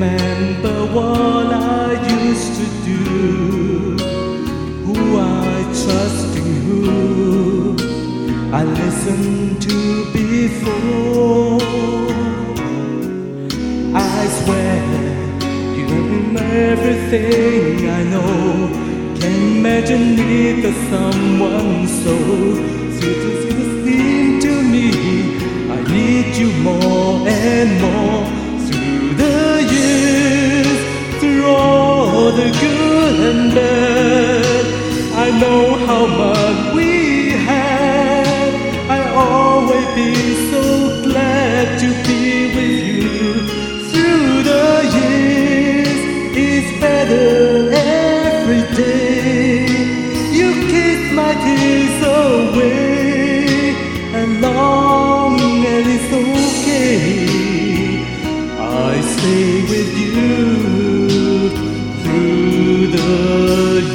remember what I used to do, who I trust and who I listened to before. I swear you own everything I know. Can't imagine it as someone so seem to me. I need you more and more. Through the years, through all the good and bad, I know how much we had. I always be so glad to be with you. Through the years, it's better every day. You kiss my tears away, and long as it's okay, I stay with you through the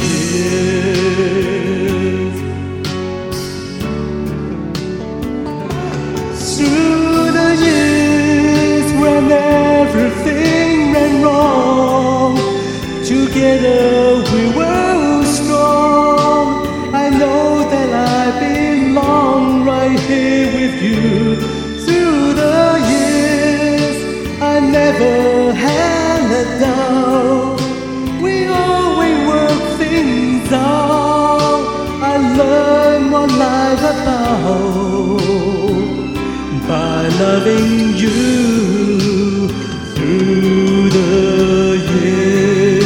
years. Through the years when everything went wrong, together we were strong. I know that I belong right here with you. Through the years, I never had a doubt. We always work things out. I learned what life's about by loving you through the years.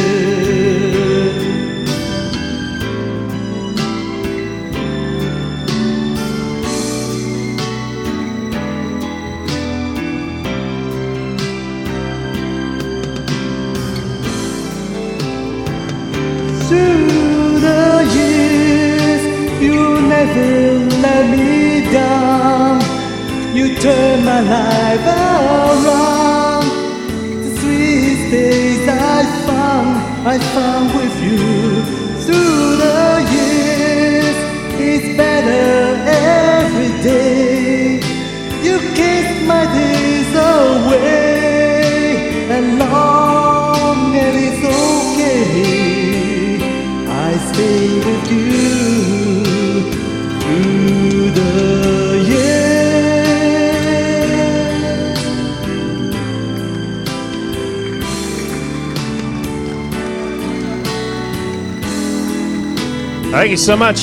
Through the years, you never let me down. You turn my life around. The sweetest days I found with you. Through the years, it's better every day. You kiss my days away, and long as it's okay, I stay with you through the years. Thank you so much.